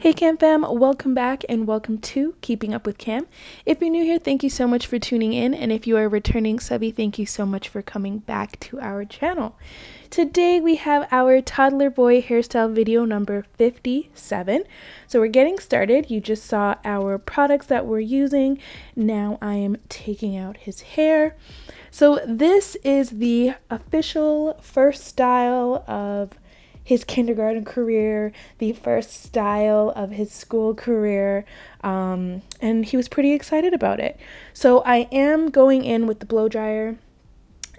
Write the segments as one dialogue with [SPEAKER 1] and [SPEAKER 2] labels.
[SPEAKER 1] Hey Cam fam, welcome back and welcome to Keeping Up with Cam. If you're new here, thank you so much for tuning in, and if you are a returning subby, thank you so much for coming back to our channel. Today we have our Toddler Boy hairstyle video number 57. So we're getting started. You just saw our products that we're using. Now I am taking out his hair. So this is the official first style of his kindergarten career, the first style of his school career, and he was pretty excited about it. So I am going in with the blow dryer.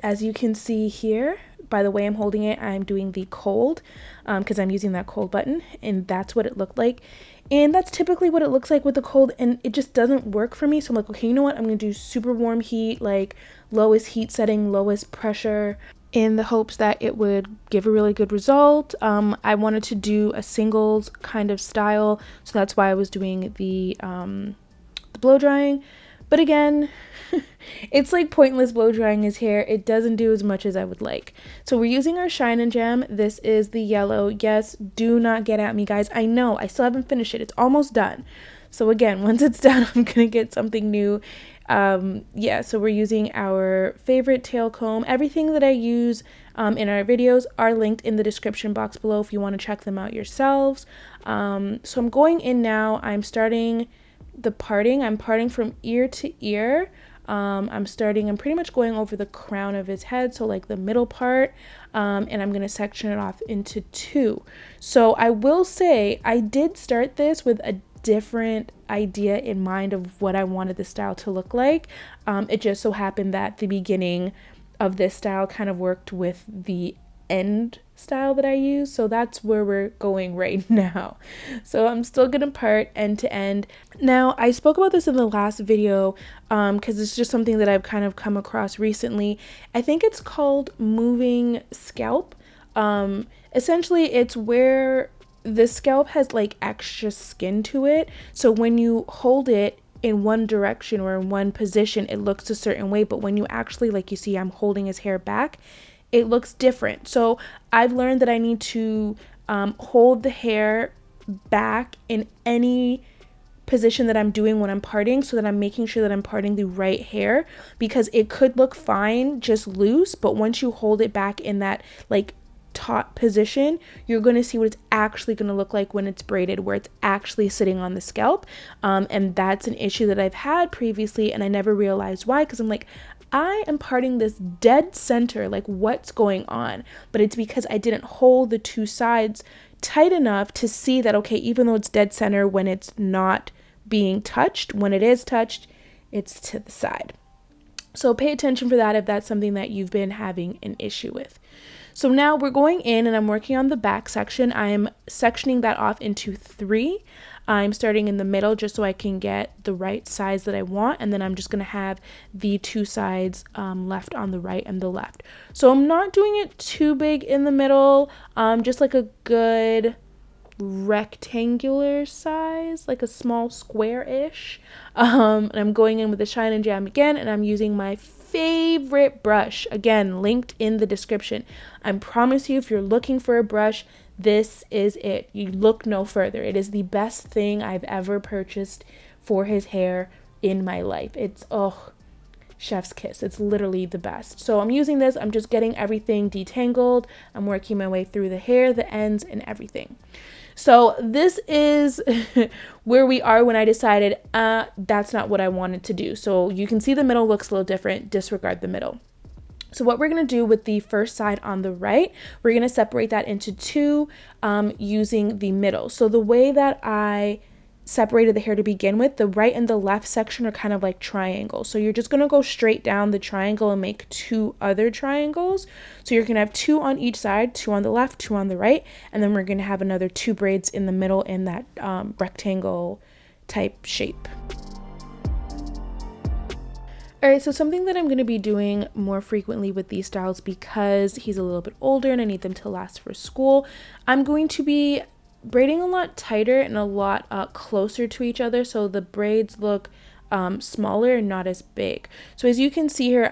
[SPEAKER 1] As you can see here, by the way I'm holding it, I'm doing the cold because I'm using that cold button, and that's what it looked like. And that's typically what it looks like with the cold, and it just doesn't work for me. So I'm like, okay, you know what? I'm going to do super warm heat, like lowest heat setting, lowest pressure, in the hopes that it would give a really good result. I wanted to do a singles kind of style, so that's why I was doing the blow drying. But again, it's like pointless blow drying his hair. It doesn't do as much as I would like. So we're using our Shine and Jam. This is the yellow. Yes, do not get at me, guys. I know, I still haven't finished it. It's almost done. So again, once it's done, I'm gonna get something new. Yeah, so we're using our favorite tail comb. Everything that I use in our videos are linked in the description box below if you want to check them out yourselves. So I'm going in now. I'm starting the parting. I'm parting from ear to ear. I'm pretty much going over the crown of his head, so like the middle part, and I'm going to section it off into two. So I will say I did start this with a different idea in mind of what I wanted the style to look like. It just so happened that the beginning of this style kind of worked with the end style that I use, so that's where we're going right now. So I'm still gonna part end to end. Now I spoke about this in the last video because it's just something that I've kind of come across recently. I think it's called moving scalp. Essentially it's where the scalp has like extra skin to it, so when you hold it in one direction or in one position it looks a certain way, but when you actually, like you see I'm holding his hair back, it looks different. So I've learned that I need to hold the hair back in any position that I'm doing when I'm parting, so that I'm making sure that I'm parting the right hair, because it could look fine just loose, but once you hold it back in that like taut position, you're going to see what it's actually going to look like when it's braided, where it's actually sitting on the scalp. And that's an issue that I've had previously, and I never realized why, because I'm like, I am parting this dead center, like what's going on? But it's because I didn't hold the two sides tight enough to see that, okay, even though it's dead center when it's not being touched, when it is touched, it's to the side. So pay attention for that if that's something that you've been having an issue with. So now we're going in and I'm working on the back section. I'm sectioning that off into three. I'm starting in the middle just so I can get the right size that I want, and then I'm just going to have the two sides left on the right and the left. So I'm not doing it too big in the middle, just like a good rectangular size, like a small square-ish. And I'm going in with the Shine and Jam again, and I'm using my favorite brush, again linked in the description. I promise you, if you're looking for a brush, this is it. You look no further. It is the best thing I've ever purchased for his hair in my life. It's chef's kiss. It's literally the best. So I'm using this. I'm just getting everything detangled. I'm working my way through the hair, the ends, and everything. So this is where we are when I decided that's not what I wanted to do. So you can see the middle looks a little different. Disregard the middle. So what we're going to do with the first side on the right, we're going to separate that into two using the middle. So the way that I separated the hair to begin with, the right and the left section are kind of like triangles. So you're just going to go straight down the triangle and make two other triangles. So you're going to have two on each side, two on the left, two on the right, and then we're going to have another two braids in the middle in that rectangle type shape. Alright, so something that I'm going to be doing more frequently with these styles, because he's a little bit older and I need them to last for school, I'm going to be braiding a lot tighter and a lot closer to each other, so the braids look smaller and not as big. So as you can see here,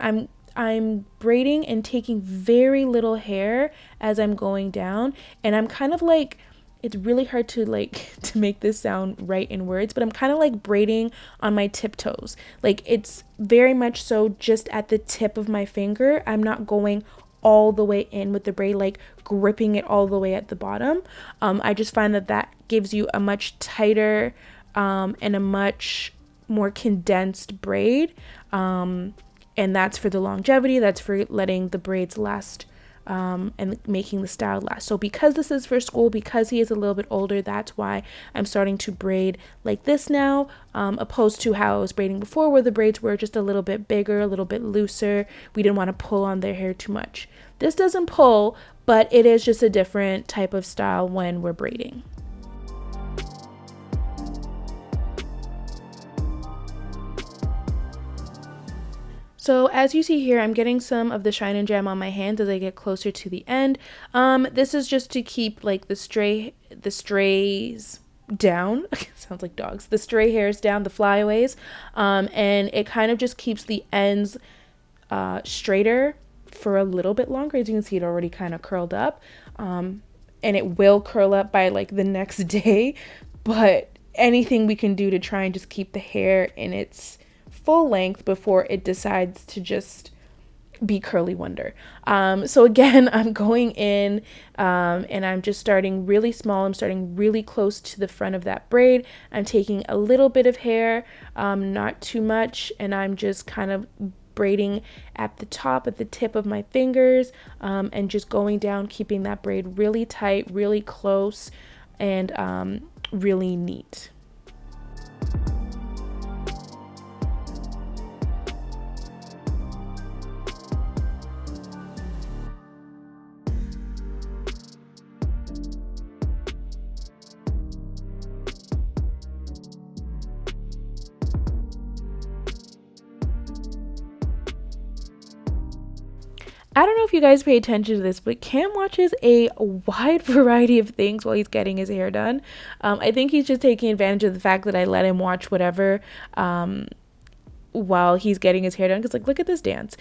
[SPEAKER 1] I'm braiding and taking very little hair as I'm going down, and I'm kind of like it's really hard to like to make this sound right in words, but I'm kind of like braiding on my tiptoes. Like it's very much so just at the tip of my finger. I'm not going all the way in with the braid, like gripping it all the way at the bottom. I just find that that gives you a much tighter and a much more condensed braid. And that's for the longevity, that's for letting the braids last and making the style last. So because this is for school, because he is a little bit older, that's why I'm starting to braid like this now, opposed to how I was braiding before, where the braids were just a little bit bigger, a little bit looser. We didn't want to pull on their hair too much. This doesn't pull, but it is just a different type of style when we're braiding. So as you see here, I'm getting some of the shine and jam on my hands as I get closer to the end. This is just to keep like the strays down. Sounds like dogs. The stray hairs down, the flyaways. And it kind of just keeps the ends straighter for a little bit longer. As you can see, it already kind of curled up. And it will curl up by like the next day. But anything we can do to try and just keep the hair in its full length before it decides to just be curly wonder. So again, I'm going in and I'm just starting really small. I'm starting really close to the front of that braid. I'm taking a little bit of hair, not too much, and I'm just kind of braiding at the top, at the tip of my fingers, and just going down, keeping that braid really tight, really close, and really neat. I don't know if you guys pay attention to this, but Cam watches a wide variety of things while he's getting his hair done. I think he's just taking advantage of the fact that I let him watch whatever while he's getting his hair done, because like, look at this dance.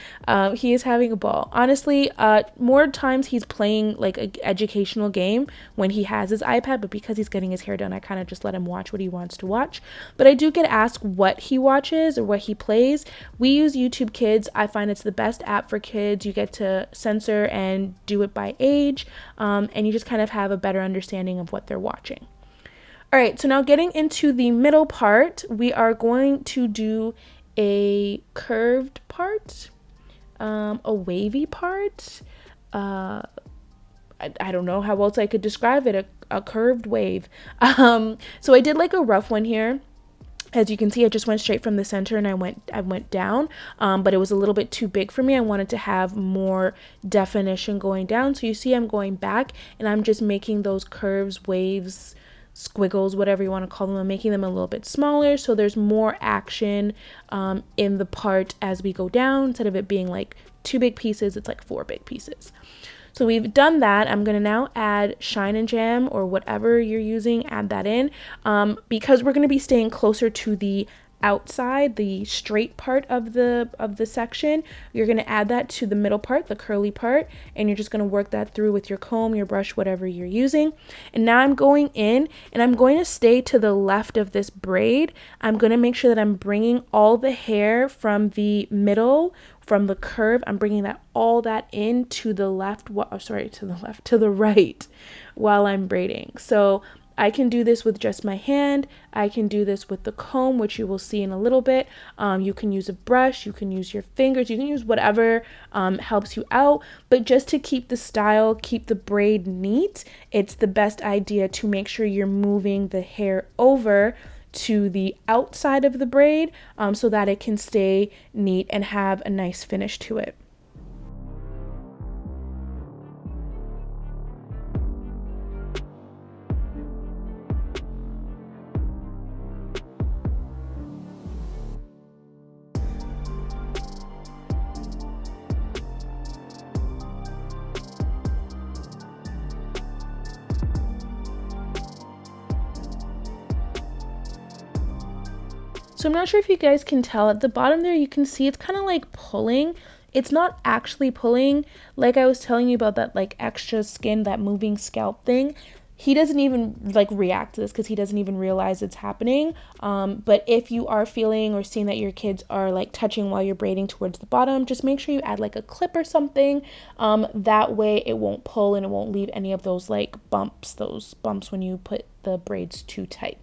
[SPEAKER 1] He is having a ball. Honestly, more times he's playing like an educational game when he has his iPad, but because he's getting his hair done, I kind of just let him watch what he wants to watch. But I do get asked what he watches or what he plays. We use YouTube Kids. I find it's the best app for kids. You get to censor and do it by age, and you just kind of have a better understanding of what they're watching. All right, so now getting into the middle part, we are going to do a curved part, a wavy part. I don't know how else I could describe it, a curved wave. So I did like a rough one here. As you can see, I just went straight from the center and I went down, but it was a little bit too big for me. I wanted to have more definition going down. So you see I'm going back and I'm just making those curves, waves, squiggles, whatever you want to call them. I'm making them a little bit smaller so there's more action in the part as we go down. Instead of it being like 2 big pieces, it's like 4 big pieces. So we've done that. I'm going to now add shine and jam or whatever you're using, add that in, because we're going to be staying closer to the outside, the straight part of the section. You're going to add that to the middle part, the curly part, and you're just going to work that through with your comb, your brush, whatever you're using. And now I'm going in and I'm going to stay to the left of this braid. I'm going to make sure that I'm bringing all the hair from the middle, from the curve, I'm bringing that all that in to the left, to the right while I'm braiding. So I can do this with just my hand. I can do this with the comb, which you will see in a little bit. You can use a brush, you can use your fingers, you can use whatever helps you out. But just to keep the style, keep the braid neat, it's the best idea to make sure you're moving the hair over to the outside of the braid so that it can stay neat and have a nice finish to it. So I'm not sure if you guys can tell, at the bottom there you can see it's kind of like pulling. It's not actually pulling, like I was telling you about that like extra skin, that moving scalp thing. he doesn't even like react to this because he doesn't even realize it's happening. But if you are feeling or seeing that your kids are like touching while you're braiding towards the bottom, just make sure you add like a clip or something. That way it won't pull and it won't leave any of those like those bumps when you put the braids too tight.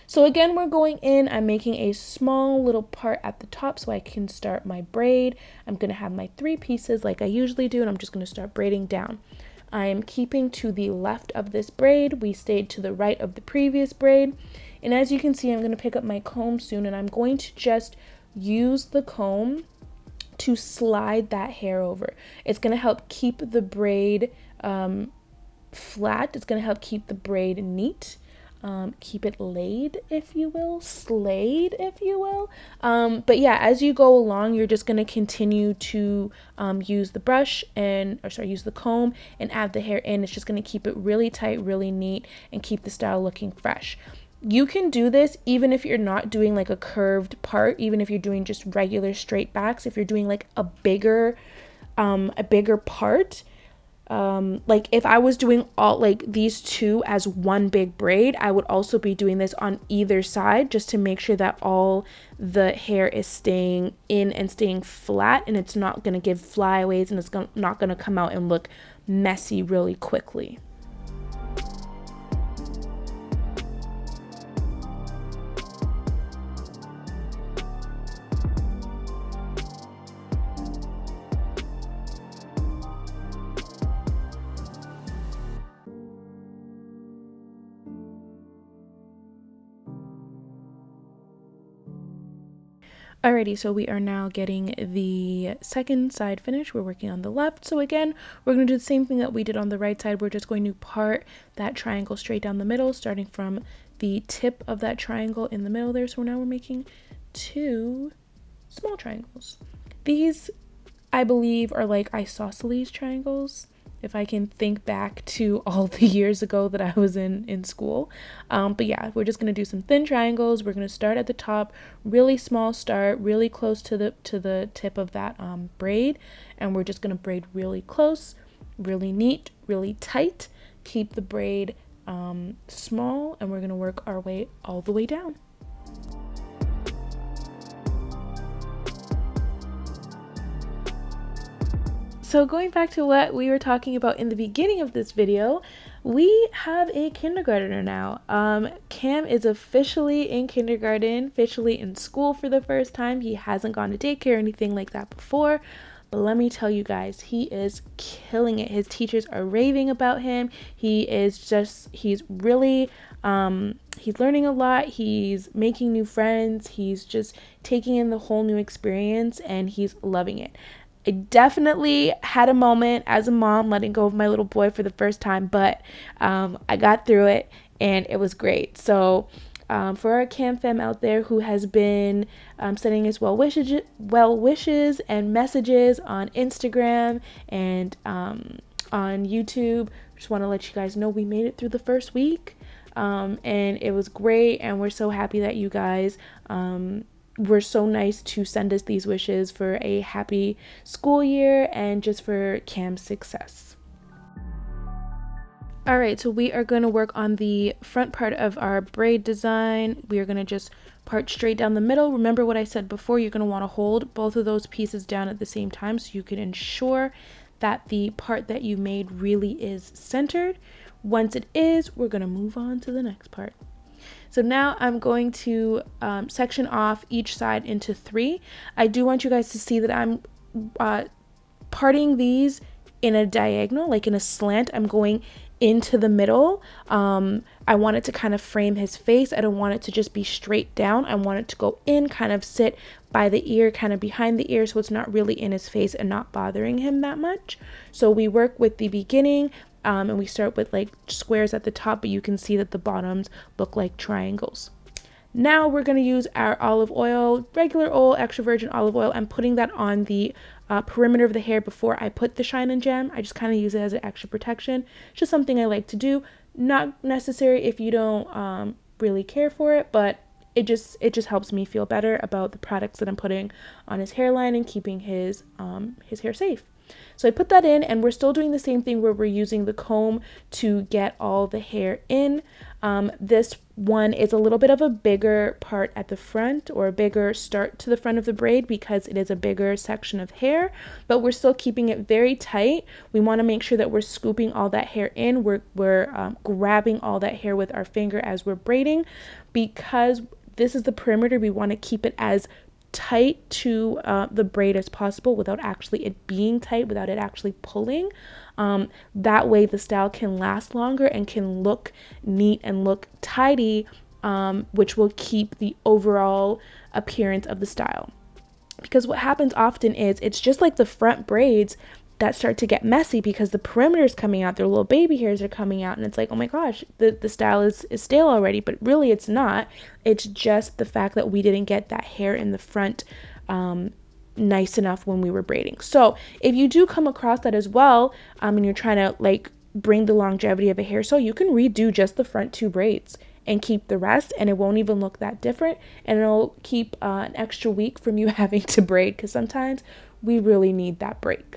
[SPEAKER 1] So again, we're going in, I'm making a small little part at the top so I can start my braid. I'm gonna have my 3 pieces like I usually do, and I'm just gonna start braiding down. I am keeping to the left of this braid. We stayed to the right of the previous braid. And as you can see, I'm gonna pick up my comb soon, and I'm going to just use the comb to slide that hair over. It's gonna help keep the braid flat. It's gonna help keep the braid neat. Keep it laid, if you will, slayed, if you will. But yeah, as you go along, you're just going to continue to use the brush use the comb and add the hair in. It's just going to keep it really tight, really neat, and keep the style looking fresh. You can do this even if you're not doing like a curved part, even if you're doing just regular straight backs. If you're doing like a bigger part, like if I was doing all like these two as one big braid, I would also be doing this on either side just to make sure that all the hair is staying in and staying flat, and it's not going to give flyaways, and it's not going to come out and look messy really quickly. Alrighty, so we are now getting the second side finished. We're working on the left. So again, we're going to do the same thing that we did on the right side. We're just going to part that triangle straight down the middle, starting from the tip of that triangle in the middle there. So now we're making 2 small triangles. These, I believe, are like isosceles triangles, if I can think back to all the years ago that I was in school. But yeah, we're just gonna do some thin triangles. We're gonna start at the top, really small start, really close to the tip of that braid, and we're just gonna braid really close, really neat, really tight. Keep the braid small, and we're gonna work our way all the way down. So going back to what we were talking about in the beginning of this video, we have a kindergartner now. Cam is officially in kindergarten, officially in school for the first time. He hasn't gone to daycare or anything like that before. But let me tell you guys, he is killing it. His teachers are raving about him. He's really, he's learning a lot. He's making new friends. He's just taking in the whole new experience, and he's loving it. I definitely had a moment as a mom letting go of my little boy for the first time, but I got through it, and it was great. So for our Cam fam out there who has been sending us well wishes and messages on Instagram and on YouTube, just want to let you guys know we made it through the first week, and it was great, and we're so happy that you guys were so nice to send us these wishes for a happy school year and just for Cam's success. Alright, so we are going to work on the front part of our braid design. We are going to just part straight down the middle. Remember what I said before, you're going to want to hold both of those pieces down at the same time so you can ensure that the part that you made really is centered. Once it is, we're going to move on to the next part. So now I'm going to section off each side into 3. I do want you guys to see that I'm parting these in a diagonal, like in a slant. I'm going into the middle. I want it to kind of frame his face. I don't want it to just be straight down. I want it to go in, kind of sit by the ear, kind of behind the ear, so it's not really in his face and not bothering him that much. So we work with the beginning, and we start with like squares at the top, but you can see that the bottoms look like triangles. Now we're going to use our olive oil, regular old extra virgin olive oil. I'm putting that on the perimeter of the hair before I put the shine and gem. I just kind of use it as an extra protection. It's just something I like to do. Not necessary if you don't really care for it, but it just helps me feel better about the products that I'm putting on his hairline and keeping his hair safe. So I put that in, and we're still doing the same thing where we're using the comb to get all the hair in. This one is a little bit of a bigger part at the front, or a bigger start to the front of the braid, because it is a bigger section of hair, but we're still keeping it very tight. We want to make sure that we're scooping all that hair in. We're grabbing all that hair with our finger as we're braiding, because this is the perimeter. We want to keep it as tight to the braid as possible without actually it being tight, without it actually pulling. That way the style can last longer and can look neat and look tidy, which will keep the overall appearance of the style. Because what happens often is it's just like the front braids that start to get messy because the perimeter is coming out, their little baby hairs are coming out, and it's like, oh my gosh, the style is stale already. But really it's not. It's just the fact that we didn't get that hair in the front nice enough when we were braiding. So if you do come across that as well, and you're trying to like bring the longevity of a hairstyle, you can redo just the front 2 braids and keep the rest, and it won't even look that different, and it'll keep an extra week from you having to braid, because sometimes we really need that break.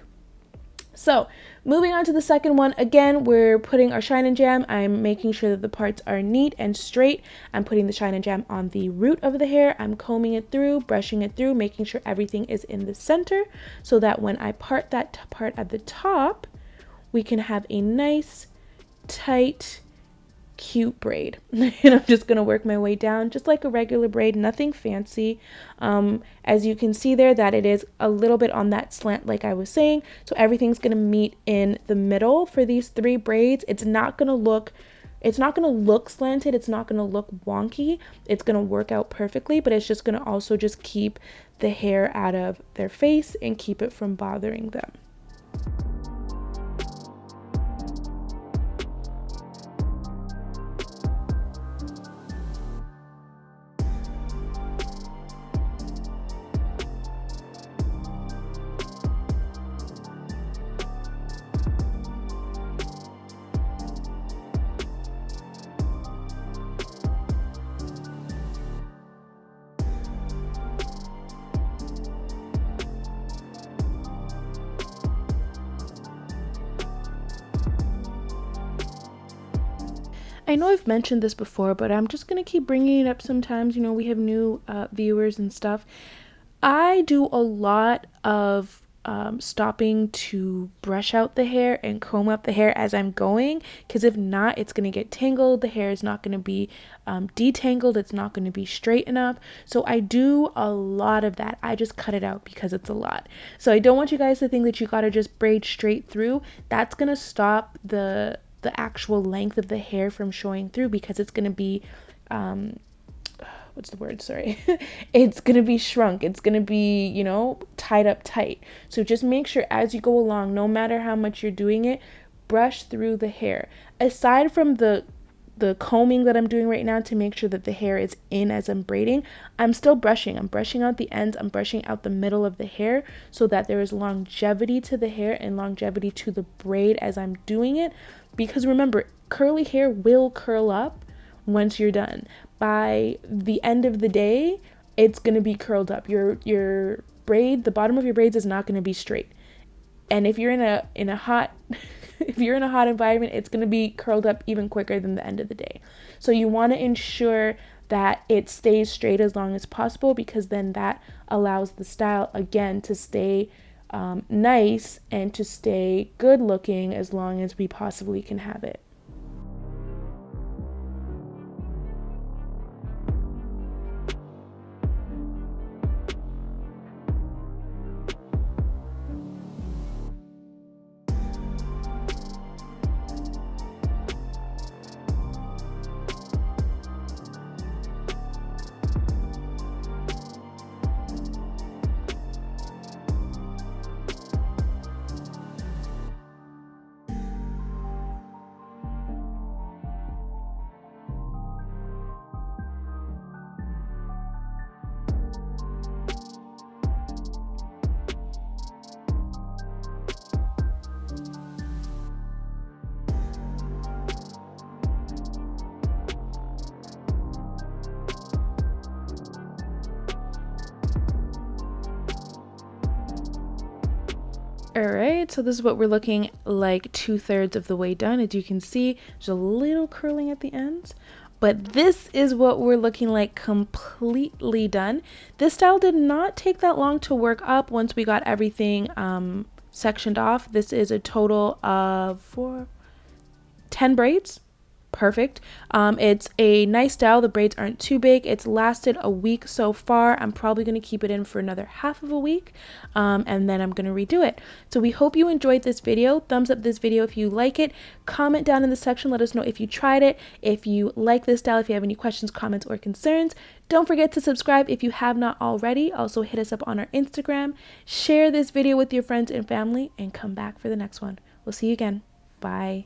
[SPEAKER 1] So moving on to the second one, again, we're putting our shine and jam. I'm making sure that the parts are neat and straight. I'm putting the shine and jam on the root of the hair. I'm combing it through, brushing it through, making sure everything is in the center, so that when I part that part at the top, we can have a nice, tight, cute braid. And I'm just going to work my way down just like a regular braid, nothing fancy. As you can see there, that it is a little bit on that slant like I was saying, so everything's going to meet in the middle for these 3 braids. It's not going to look slanted, it's not going to look wonky, it's going to work out perfectly, but it's just going to also just keep the hair out of their face and keep it from bothering them. I know I've mentioned this before, but I'm just going to keep bringing it up sometimes. You know, we have new viewers and stuff. I do a lot of stopping to brush out the hair and comb up the hair as I'm going, because if not, it's going to get tangled. The hair is not going to be detangled. It's not going to be straight enough. So I do a lot of that. I just cut it out because it's a lot. So I don't want you guys to think that you got to just braid straight through. That's going to stop the actual length of the hair from showing through, because it's going to be what's the word? Sorry. It's going to be shrunk. It's going to be, you know, tied up tight. So just make sure as you go along, no matter how much you're doing it, brush through the hair. Aside from the combing that I'm doing right now to make sure that the hair is in as I'm braiding, I'm still brushing. I'm brushing out the ends. I'm brushing out the middle of the hair so that there is longevity to the hair and longevity to the braid as I'm doing it. Because remember, curly hair will curl up once you're done. By the end of the day, it's going to be curled up. Your braid, the bottom of your braids is not going to be straight. And if you're in a hot if you're in a hot environment, it's going to be curled up even quicker than the end of the day. So you want to ensure that it stays straight as long as possible, because then that allows the style again to stay nice and to stay good looking as long as we possibly can have it. Alright, so this is what we're looking like 2/3 of the way done. As you can see, there's a little curling at the ends, but this is what we're looking like completely done. This style did not take that long to work up once we got everything sectioned off. This is a total of 10 braids. Perfect. It's a nice style. The braids aren't too big. It's lasted a week so far. I'm probably going to keep it in for another half of a week, and then I'm going to redo it. So we hope you enjoyed this video. Thumbs up this video if you like it. Comment down in the section. Let us know if you tried it, if you like this style, if you have any questions, comments, or concerns. Don't forget to subscribe if you have not already. Also hit us up on our Instagram. Share this video with your friends and family, and come back for the next one. We'll see you again. Bye.